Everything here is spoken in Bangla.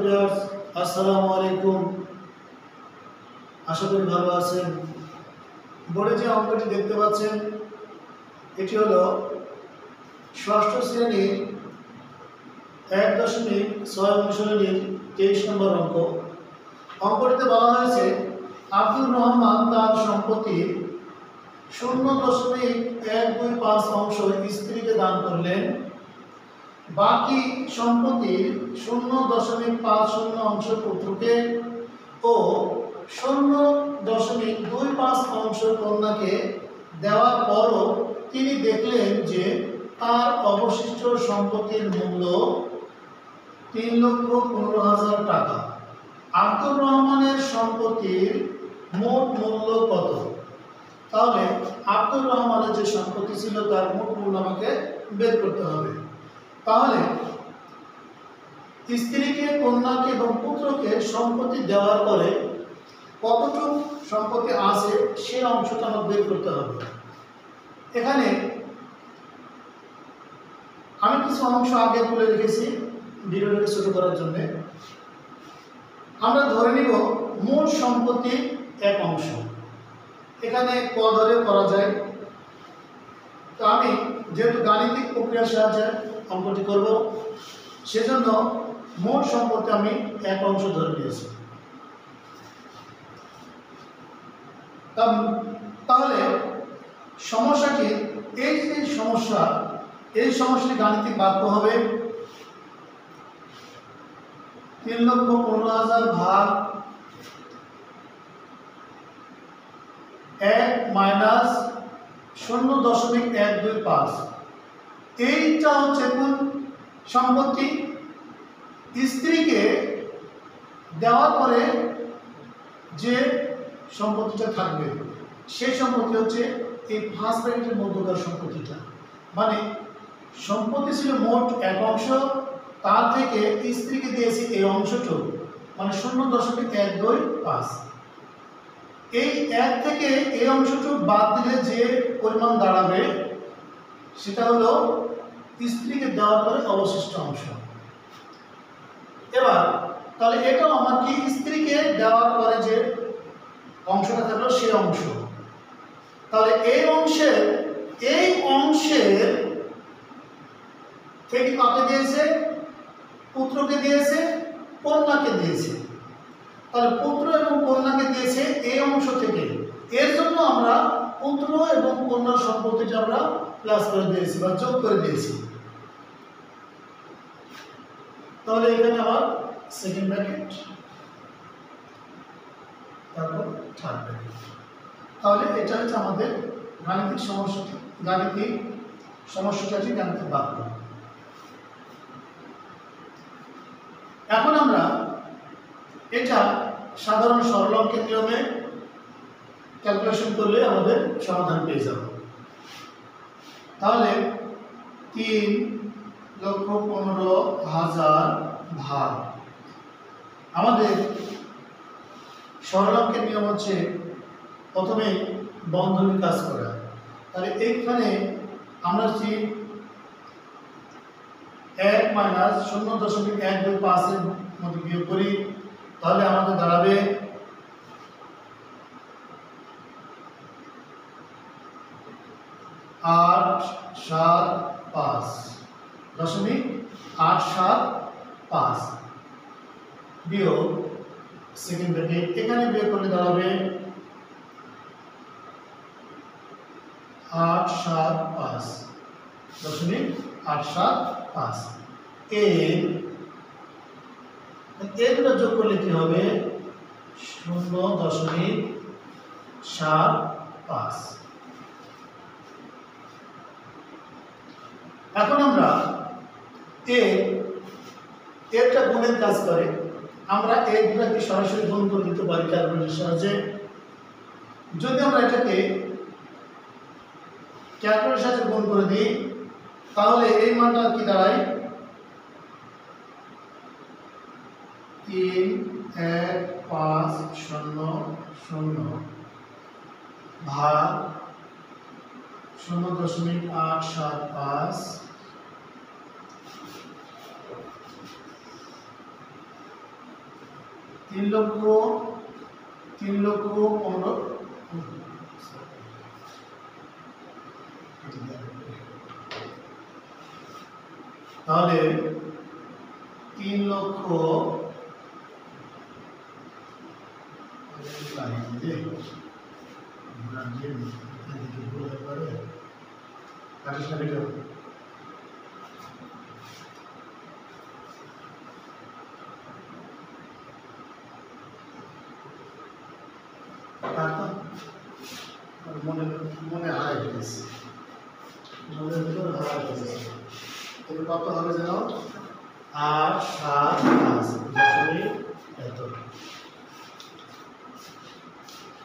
ভিউয়ার্স, আসসালামু আলাইকুম। আশা করি ভালো আছেন। বোর্ডে যে অঙ্কটি দেখতে পাচ্ছেন এটি হলো ষষ্ঠ শ্রেণীর 1.6 অনুশীলনীর 23 নম্বর অঙ্ক। অঙ্কটিতে বলা হয়েছে আব্দুর রহমান তার সম্পত্তির 0.125 অংশ স্ত্রীকে দান করলেন, বাকি সম্পত্তির 0.50 অংশ পুত্রকে ও 0.25 অংশ কন্যাকে দেওয়ার পরও তিনি দেখলেন যে তার অবশিষ্ট সম্পত্তির মূল্য 3,15,000 টাকা। আব্দুর রহমানের সম্পত্তির মোট মূল্য কত? তাহলে আব্দুর রহমানের যে সম্পত্তি ছিল তার মোট মূল্য আমাকে বের করতে হবে। তাহলে স্ত্রীকে, কন্যাকে এবং পুত্রকে সম্পত্তি দেওয়ার পরে কতটুকু সম্পত্তি আছে সে অংশটা আমাকে বের করতে হবে। এখানে আমি কিছু অংশ আগে তুলে রেখেছি ভিডিওটাকে ছোট করার জন্য। আমরা ধরে নিব মোট সম্পত্তির এক অংশ। এখানে ক ধরে করা যায়, তো আমি যেহেতু গাণিতিক প্রক্রিয়ার সাহায্যে অঙ্কটি করব সেজন্য মোট সম্পত্তি আমি এক অংশ ধরে নিয়েছি। তাহলে সমস্যাটি এই সমস্যাটি গাণিতিক বাক্য হবে 3,15,000 ভাগ 1 মাইনাস 0.125। এইটা হচ্ছে কোন সম্পত্তি? স্ত্রীকে দেওয়ার পরে যে সম্পত্তিটা থাকবে সেই সম্পত্তি হচ্ছে এই ফার্স্ট ব্র্যাকেটের মধ্যকার সম্পত্তিটা। মানে সম্পত্তি ছিল মোট এক অংশ, তার থেকে স্ত্রীকে দিয়েছি এই অংশটুকু, মানে 0.125। এই এক থেকে এই অংশটুকু বাদ দিলে যে পরিমাণ দাঁড়াবে সেটা হলো স্ত্রীকে দেওয়ার পরে অবশিষ্ট অংশ। এবার তাহলে এটাও আমার কি স্ত্রীকে দেওয়ার পরে যে অংশটা থাকলো সেই অংশ। তাহলে এই অংশের থেকে কাকে দিয়েছে? পুত্রকে দিয়েছে, কন্যাকে দিয়েছে। তাহলে পুত্র এবং কন্যাকে দিয়েছে এই অংশ থেকে। এর জন্য আমরা পুত্র এবং কন্যার সম্পত্তিটা আমরা প্লাস করে দিয়েছি বা যোগ করে দিয়েছি। তাহলে এখানে আবার সেকেন্ড ব্র্যাকেট, তারপর থার্ড ব্র্যাকেট। তাহলে এটা হচ্ছে আমাদের গাণিতিক সমস্যাটি গাণিতিক বাক্য। এখন আমরা এটা সাধারণ সরল অঙ্কের নিয়মে ক্যালকুলেশন করলে আমাদের সমাধান পেয়ে যাব। তাহলে 3,15,000 ভাগ, আমাদের সরল অঙ্কের নিয়ম হচ্ছে প্রথমে বন্ধনী কাজ করা। তাহলে এইখানে আমরা যদি 1 মাইনাস 0.125 এর মধ্যে বিয়োগ করি তাহলে আমাদের দাঁড়াবে 875.875 বিয়োগ সেকেন্ড ব্র্যাকেট, এখানে বিয়োগ করলে দাঁড়াবে 875.875। এগুলো যোগ করলে কি হবে? 0.75। এখন আমরা এরটা গুণের কাজ করে, আমরা এগুলোকে সরাসরি গুণ করে দিতে পারি ক্যালকুলেটরের সাহায্যে। যদি আমরা এটাকে ক্যালকুলেটরের সাহায্যে গুণ করে দিই তাহলে এই মানটা কি দাঁড়ায়? 3,1,5,0,0 ভাগ 0.875 3,15,000 তাহলে 3,00,000 মনে হারাই ফেলেছি মনের ভিতর হারাই ফেলেছি কত হবে যেন 8, 7, 5 এত